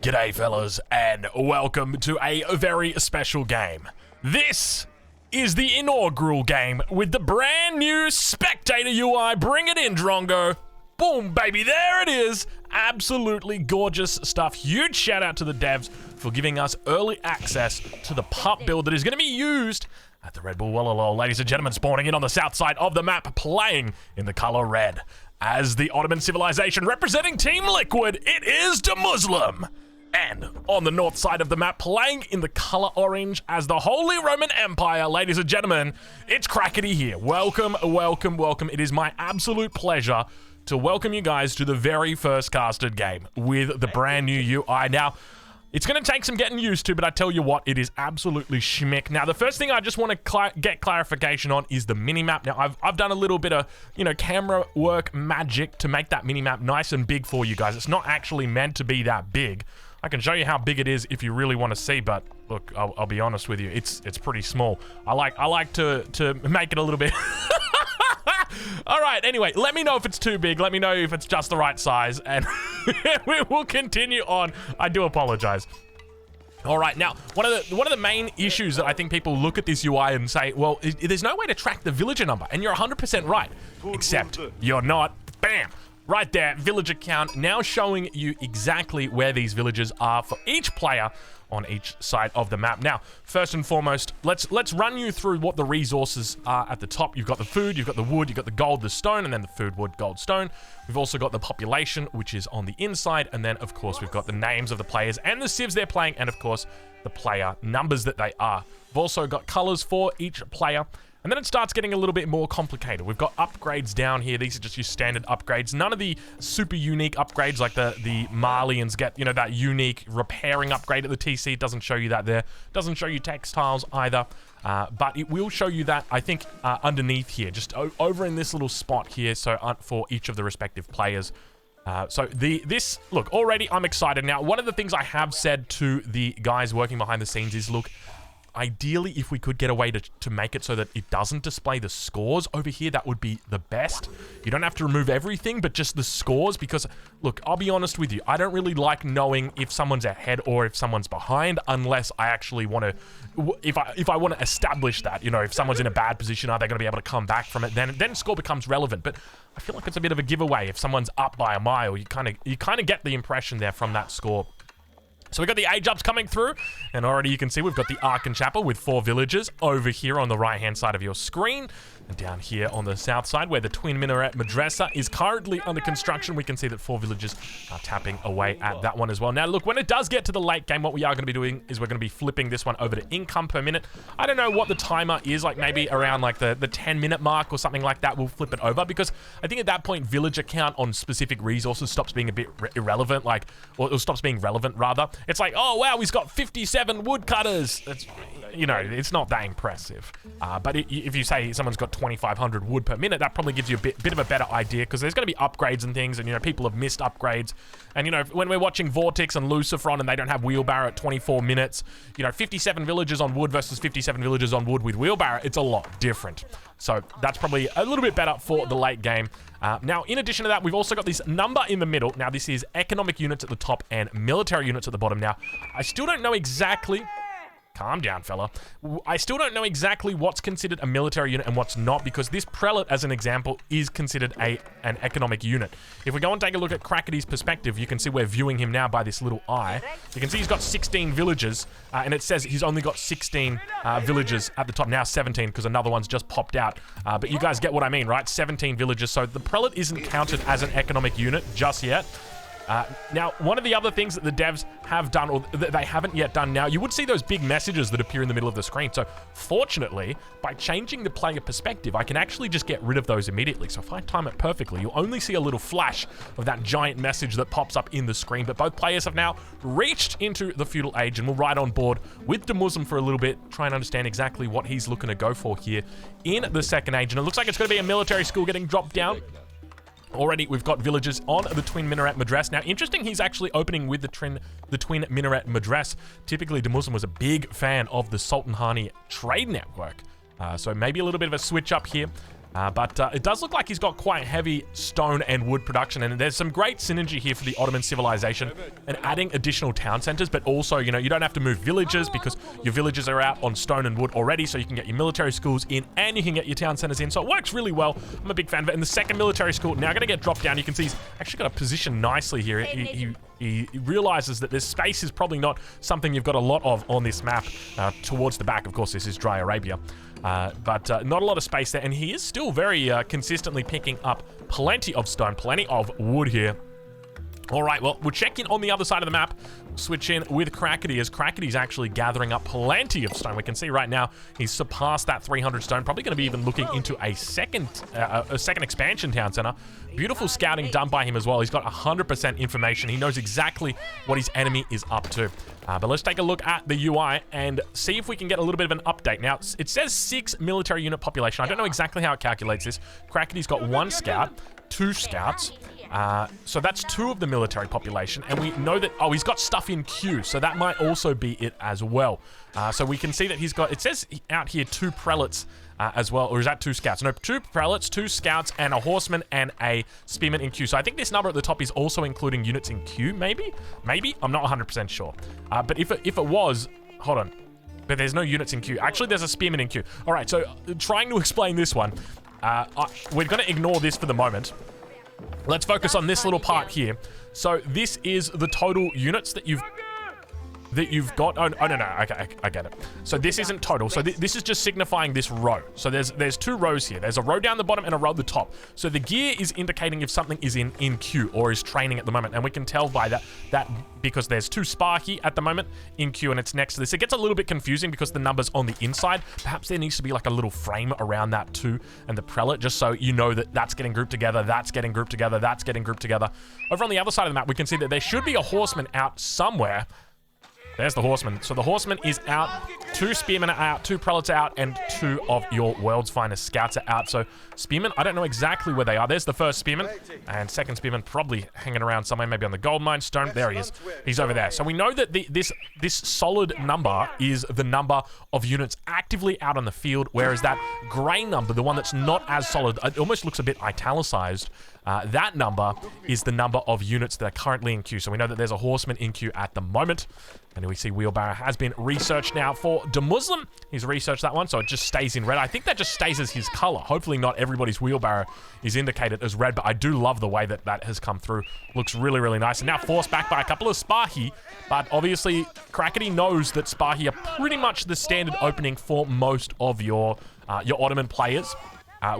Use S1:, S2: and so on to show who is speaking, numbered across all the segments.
S1: G'day fellas, and welcome to a very special game. This is the inaugural game with the brand new Spectator UI. Bring it in, Drongo. Boom, baby, there it is. Absolutely gorgeous stuff. Huge shout out to the devs for giving us early access to the pup build that is going to be used at the Red Bull Wallalol. Ladies and gentlemen, spawning in on the south side of the map, playing in the color red. As the Ottoman civilization representing Team Liquid, it is the Muslim. And on the north side of the map, playing in the color orange as the Holy Roman Empire, ladies and gentlemen, it's Crackety here. Welcome, welcome, welcome. It is my absolute pleasure to welcome you guys to the very first casted game with the brand new UI. Now, it's going to take some getting used to, but I tell you what, it is absolutely schmick. Now, the first thing I just want to get clarification on is the minimap. Now, I've done a little bit of, camera work magic to make that minimap nice and big for you guys. It's not actually meant to be that big. I can show you how big it is if you really want to see, but look, I'll be honest with you, it's pretty small. I like to make it a little bit. All right, anyway, let me know if it's too big. Let me know if it's just the right size, and we will continue on. I do apologize. All right, now, one of the main issues that I think people look at this UI and say, well, there's no way to track the villager number, and you're 100% right, except you're not. Bam! Right there, villager count, now showing you exactly where these villagers are for each player on each side of the map. Now, first and foremost, let's run you through what the resources are at the top. You've got the food, you've got the wood, you've got the gold, the stone, and then the food, wood, gold, stone. We've also got the population, which is on the inside, and then, of course, we've got the names of the players and the civs they're playing, and, of course, the player numbers that they are. We've also got colors for each player. And then it starts getting a little bit more complicated. We've got upgrades down here. These are just your standard upgrades. None of the super unique upgrades like the Malians get, that unique repairing upgrade at the TC. It doesn't show you that there. Doesn't show you textiles either. But it will show you that, I think, underneath here. Just over in this little spot here. So for each of the respective players. Look, already I'm excited. Now, one of the things I have said to the guys working behind the scenes is, look, ideally, if we could get a way to make it so that it doesn't display the scores over here, that would be the best. You don't have to remove everything, but just the scores, because, look, I'll be honest with you, I don't really like knowing if someone's ahead or if someone's behind, unless I actually want to, if I want to establish that, if someone's in a bad position, are they going to be able to come back from it? Then score becomes relevant, but I feel like it's a bit of a giveaway. If someone's up by a mile, you kind of get the impression there from that score. So we've got the age ups coming through, and already you can see we've got the Arkan Chapel with 4 villagers over here on the right-hand side of your screen. And down here on the south side, where the Twin Minaret Madrasa is currently under construction, we can see that 4 villagers are tapping away at that one as well. Now, look, when it does get to the late game, what we are going to be doing is we're going to be flipping this one over to income per minute. I don't know what the timer is, like maybe around like the 10-minute mark or something like that. We'll flip it over, because I think at that point, villager count on specific resources stops being a bit irrelevant, or it stops being relevant, rather. It's like, oh, wow, he's got 57 woodcutters. That's, it's not that impressive. But if you say someone's got 2,500 wood per minute, that probably gives you a bit of a better idea, because there's going to be upgrades and things, and, people have missed upgrades. And, when we're watching Vortex and Lucifron and they don't have wheelbarrow at 24 minutes, 57 villagers on wood versus 57 villagers on wood with wheelbarrow, it's a lot different. So that's probably a little bit better for the late game. Now, in addition to that, we've also got this number in the middle. Now, this is economic units at the top and military units at the bottom. Now, I still don't know exactly... Calm down, fella. I still don't know exactly what's considered a military unit and what's not, because this prelate, as an example, is considered an economic unit. If we go and take a look at Crackety's perspective, you can see we're viewing him now by this little eye. You can see he's got 16 villagers, and it says he's only got 16 villagers at the top. Now 17, because another one's just popped out. But you guys get what I mean, right? 17 villagers. So the prelate isn't counted as an economic unit just yet. Now, one of the other things that the devs have done, or that they haven't yet done now, you would see those big messages that appear in the middle of the screen. So, fortunately, by changing the player perspective, I can actually just get rid of those immediately. So if I time it perfectly, you'll only see a little flash of that giant message that pops up in the screen. But both players have now reached into the feudal age, and we'll ride on board with the Muslim for a little bit, try and understand exactly what he's looking to go for here in the second age. And it looks like it's going to be a military school getting dropped down. Already, we've got villagers on the Twin Minaret Madrasa. Now, interesting, he's actually opening with the Twin Minaret Madrasa. Typically, the Muslim was a big fan of the Sultan Hani trade network. So maybe a little bit of a switch up here. But it does look like he's got quite heavy stone and wood production, and there's some great synergy here for the Ottoman civilization and adding additional town centers, but also, you know, you don't have to move villages because your villages are out on stone and wood already, so you can get your military schools in and you can get your town centers in, so it works really well. I'm a big fan of it. And the second military school now going to get dropped down. You can see he's actually got a position nicely here. He realizes that this space is probably not something you've got a lot of on this map. Towards the back, of course, this is dry Arabia. But not a lot of space there, and he is still very consistently picking up plenty of stone, plenty of wood here. All right, well, we'll check in on the other side of the map, switch in with Crackety, as Crackety's actually gathering up plenty of stone. We can see right now he's surpassed that 300 stone, probably going to be even looking into a second expansion town center. Beautiful scouting done by him as well. He's got 100% information. He knows exactly what his enemy is up to. But let's take a look at the UI and see if we can get a little bit of an update. Now, it says 6 military unit population. I don't know exactly how it calculates this. Crackety's got 1 scout, 2 scouts. So that's 2 of the military population, and we know that, oh, he's got stuff in queue, so that might also be it as well. So we can see that he's got, it says out here 2 prelates as well, or is that 2 scouts? No, 2 prelates, 2 scouts, and a horseman and a spearman in queue. So I think this number at the top is also including units in queue, maybe? Maybe? I'm not 100% sure. But if it was, hold on. But there's no units in queue. Actually, there's a spearman in queue. All right, so trying to explain this one, we're going to ignore this for the moment. Let's focus on this little part here. So this is the total units that you've got. Oh no, okay, I get it. So this isn't total. So this is just signifying this row. So there's 2 rows here. There's a row down the bottom and a row at the top. So the gear is indicating if something is in queue or is training at the moment, and we can tell by that because there's 2 Sparky at the moment in queue, and it's next to this. It gets a little bit confusing because the number's on the inside. Perhaps there needs to be like a little frame around that too, and the prelate, just so you know that that's getting grouped together, that's getting grouped together, that's getting grouped together. Over on the other side of the map, we can see that there should be a horseman out somewhere. There's the horseman. So the horseman is out, 2 spearmen are out, 2 prelates are out, and 2 of your world's finest scouts are out. So spearmen, I don't know exactly where they are. There's the first spearman, and second spearman probably hanging around somewhere, maybe on the gold mine stone. There he is. He's over there. So we know that this solid number is the number of units actively out on the field, whereas that gray number, the one that's not as solid, it almost looks a bit italicized. That number is the number of units that are currently in queue. So we know that there's a horseman in queue at the moment. And we see wheelbarrow has been researched now for the Muslim. He's researched that one, so it just stays in red. I think that just stays as his color. Hopefully not everybody's wheelbarrow is indicated as red, but I do love the way that has come through. Looks really, really nice. And now forced back by a couple of Spahi, but obviously Crackety knows that Spahi are pretty much the standard opening for most of your Ottoman players.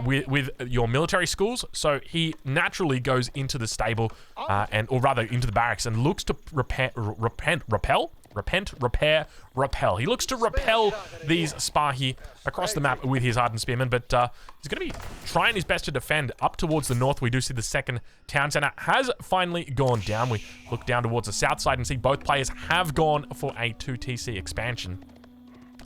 S1: With your military schools, so he naturally goes into the stable, or rather into the barracks, and looks to repair, He looks to repel these Spahi across the map with his hardened spearmen, but he's going to be trying his best to defend up towards the north. We do see the second town center has finally gone down. We look down towards the south side and see both players have gone for a 2TC expansion.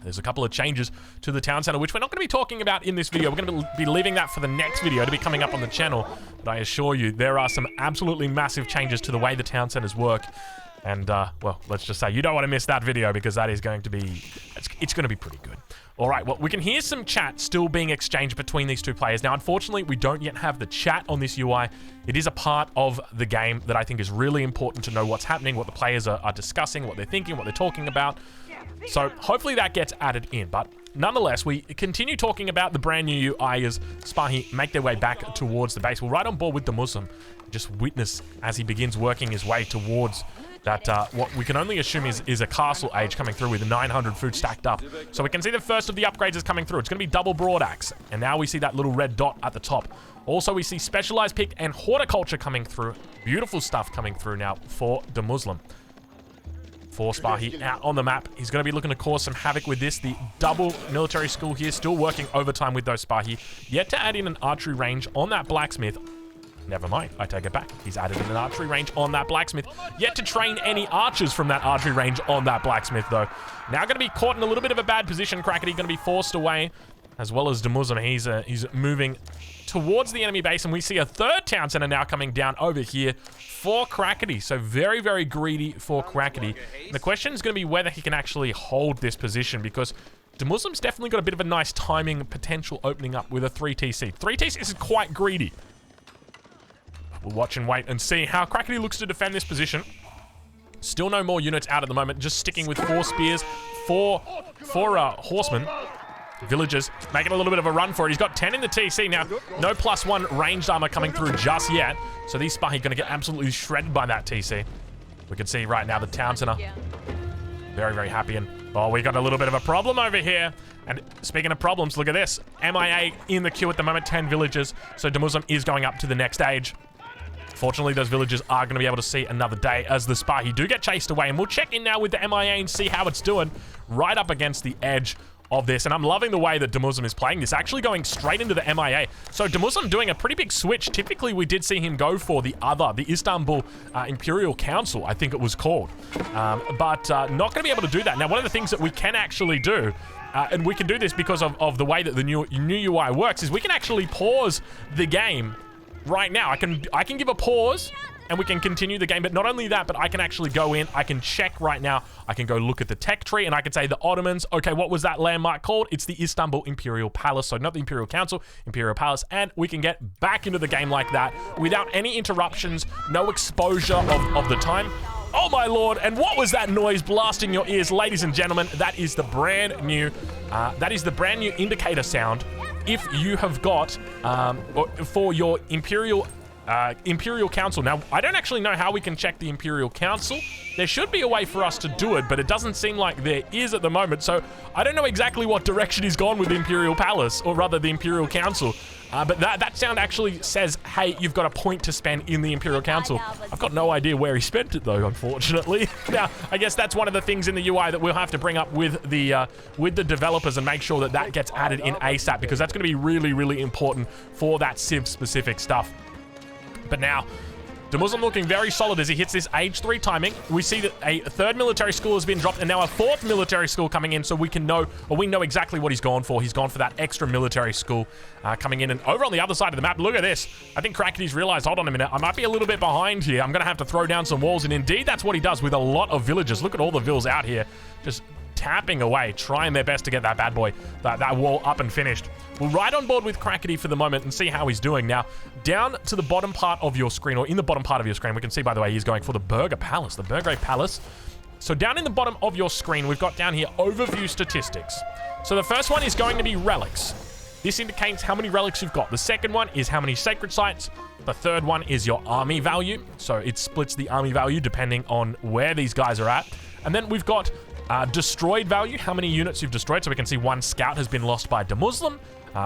S1: There's a couple of changes to the town center, which we're not going to be talking about in this video. We're going to be leaving that for the next video to be coming up on the channel. But I assure you, there are some absolutely massive changes to the way the town centers work. And, well, let's just say you don't want to miss that video because that is going to be, it's going to be pretty good. All right, well, we can hear some chat still being exchanged between these 2 players. Now, unfortunately, we don't yet have the chat on this UI. It is a part of the game that I think is really important to know what's happening, what the players are discussing, what they're thinking, what they're talking about. So hopefully that gets added in, but nonetheless, we continue talking about the brand new UI as Spahi make their way back towards the base. We're right on board with the Muslim. Just witness as he begins working his way towards that, what we can only assume is a castle age coming through with 900 food stacked up. So we can see the first of the upgrades is coming through. It's going to be double broad axe, and now we see that little red dot at the top. Also, we see specialized pick and horticulture coming through. Beautiful stuff coming through now for the Muslim. For Spahi out on the map. He's going to be looking to cause some havoc with this. The double military school here, still working overtime with those Spahi. Yet to add in an archery range on that blacksmith. Never mind, I take it back. He's added in an archery range on that blacksmith. Yet to train any archers from that archery range on that blacksmith, though. Now going to be caught in a little bit of a bad position. Crackety going to be forced away, as well as Muslim. He's moving towards the enemy base, and we see a third town center now coming down over here for Crackety. So very, very greedy for Crackety. The question is going to be whether he can actually hold this position, because Muslim's definitely got a bit of a nice timing potential opening up with a 3TC. 3TC is quite greedy. We'll watch and wait and see how Crackety looks to defend this position. Still no more units out at the moment. Just sticking with 4 spears, 4 horsemen. Villagers making a little bit of a run for it. He's got 10 in the TC now. No +1 ranged armor coming through just yet. So these Spahi going to get absolutely shredded by that TC. We can see right now the town center very, very happy. And oh, we got a little bit of a problem over here. And speaking of problems, look at this. MIA in the queue at the moment, 10 villagers. So Muslim is going up to the next stage. Fortunately, those villagers are going to be able to see another day as the Spahi do get chased away. And we'll check in now with the MIA and see how it's doing right up against the edge of this. And I'm loving the way that Muslim is playing this, actually going straight into the MIA. So Muslim doing a pretty big switch. Typically, we did see him go for the Istanbul Imperial Council, I think it was called. But not going to be able to do that. Now, one of the things that we can actually do, and we can do this because of the way that the new UI works, is we can actually pause the game right now. I can give a pause and we can continue the game, but not only that, but I can actually go in, I can check right now, I can go look at the tech tree, and I can say the Ottomans, okay, what was that landmark called? It's the Istanbul Imperial Palace, so not the Imperial Council, Imperial Palace, and we can get back into the game like that without any interruptions, no exposure of the time. Oh my lord, and what was that noise blasting your ears, ladies and gentlemen? That is the brand new indicator sound if you have got for your Imperial Council. Now, I don't actually know how we can check the Imperial Council. There should be a way for us to do it, but it doesn't seem like there is at the moment, so I don't know exactly what direction he's gone with the Imperial Palace, or rather the Imperial Council. But that sound actually says, hey, you've got a point to spend in the Imperial Council. I've got no idea where he spent it, though, unfortunately. Now, I guess that's one of the things in the UI that we'll have to bring up with the developers and make sure that that gets added in ASAP, because that's going to be really, really important for that Civ-specific stuff. But now, Muslim looking very solid as he hits this age 3 timing. We see that a 3rd military school has been dropped and now a 4th military school coming in, so we know exactly what he's gone for. He's gone for that extra military school coming in. And over on the other side of the map, look at this. I think Crackety's realized, hold on a minute, I might be a little bit behind here. I'm going to have to throw down some walls. And indeed, that's what he does with a lot of villagers. Look at all the vills out here, just tapping away, trying their best to get that bad boy, that wall up and finished. We'll ride on board with Crackety for the moment and see how he's doing. Now, down to the bottom part of your screen, or in the bottom part of your screen, we can see, by the way, he's going for the Burger Palace, the Burger Palace. So down in the bottom of your screen, we've got down here overview statistics. So the first one is going to be relics. This indicates how many relics you've got. The second one is how many sacred sites. The third one is your army value. So it splits the army value depending on where these guys are at. And then we've got destroyed value, how many units you've destroyed. So we can see 1 scout has been lost by Muslim,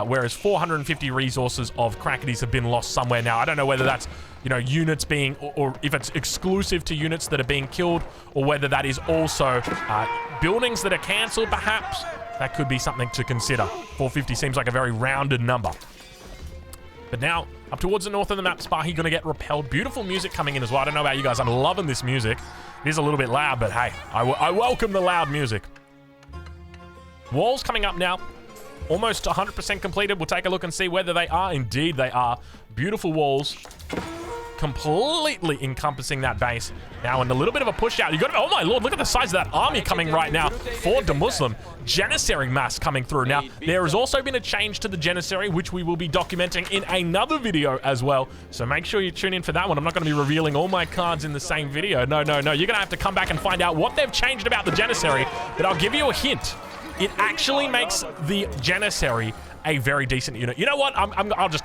S1: whereas 450 resources of Crackety's have been lost somewhere. Now, I don't know whether that's, units being, or if it's exclusive to units that are being killed, or whether that is also buildings that are cancelled, perhaps. That could be something to consider. 450 seems like a very rounded number. But now, up towards the north of the map, Spahi going to get repelled. Beautiful music coming in as well. I don't know about you guys. I'm loving this music. It is a little bit loud, but hey, I welcome the loud music. Walls coming up now. Almost 100% completed. We'll take a look and see whether they are. Indeed, they are. Beautiful walls. Completely encompassing that base. Now, and a little bit of a push out. You got, oh my lord, look at the size of that army coming right now for Muslim. Janissary mass coming through. Now, there has also been a change to the Janissary, which we will be documenting in another video as well. So make sure you tune in for that one. I'm not going to be revealing all my cards in the same video. No. You're going to have to come back and find out what they've changed about the Janissary. But I'll give you a hint. It actually makes the Janissary a very decent unit. You know what? I'll just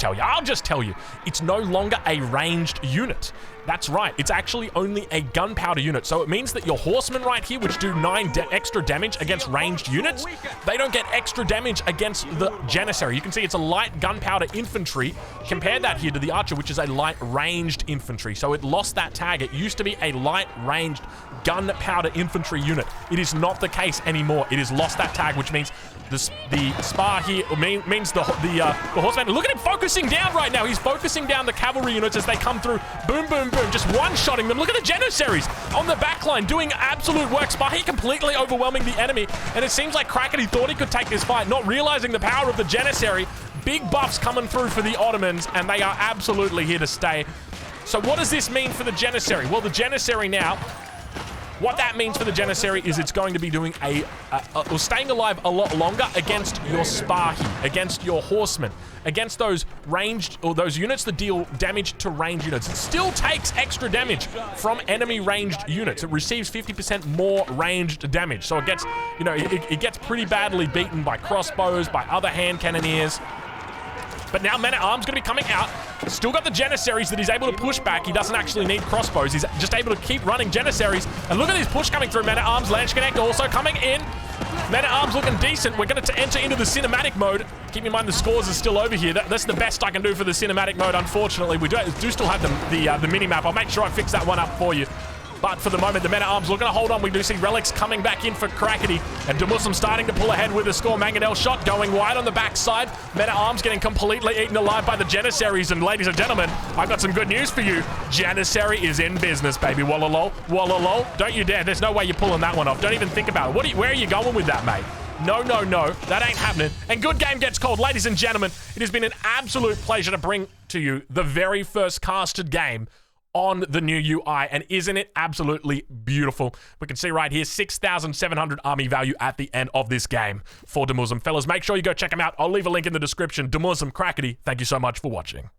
S1: tell you. It's no longer a ranged unit. That's right. It's actually only a gunpowder unit. So it means that your horsemen right here, which do 9 extra damage against ranged units, they don't get extra damage against the Janissary. You can see it's a light gunpowder infantry. Compare that here to the archer, which is a light ranged infantry. So it lost that tag. It used to be a light ranged gunpowder infantry unit. It is not the case anymore. It has lost that tag, which means the spar here means the horseman. Look at him focusing down right now. He's focusing down the cavalry units as they come through. Boom, boom, boom. Just one-shotting them. Look at the Janissaries on the backline doing absolute work. Spahi completely overwhelming the enemy. And it seems like Crackety thought he could take this fight, not realizing the power of the Janissary. Big buffs coming through for the Ottomans, and they are absolutely here to stay. So what does this mean for the Janissary? Well, the Janissary now What that means for the janissary is it's going to be doing or staying alive a lot longer against your Spahi, against your horsemen, against those ranged, or those units that deal damage to ranged units. It still takes extra damage from enemy ranged units. It receives 50% more ranged damage. So it gets, you know, it gets pretty badly beaten by crossbows, by other hand cannoneers. But now Men-at-Arms going to be coming out. Still got the janissaries that he's able to push back. He doesn't actually need crossbows. He's just able to keep running janissaries. And look at this push coming through. Men-at-Arms, Lance Connect also coming in. Men-at-Arms looking decent. We're going to enter into the cinematic mode. Keep in mind the scores are still over here. That's the best I can do for the cinematic mode, unfortunately. We do still have the mini-map. I'll make sure I fix that one up for you. But for the moment, the Men-at-Arms looking to hold on. We do see Relics coming back in for Krakety. And Demuslim starting to pull ahead with a score. Mangonel shot going wide on the backside. Men-at-Arms getting completely eaten alive by the janissaries. And ladies and gentlemen, I've got some good news for you. Janissary is in business, baby. Wallalol. Wallalol. Don't you dare. There's no way you're pulling that one off. Don't even think about it. Where are you going with that, mate? No, no, no. That ain't happening. And good game gets called. Ladies and gentlemen, it has been an absolute pleasure to bring to you the very first casted game on the new UI, and isn't it absolutely beautiful? We can see right here 6,700 army value at the end of this game for Demuslim. Fellas, make sure you go check them out. I'll leave a link in the description. Demuslim, Krakety, thank you so much for watching.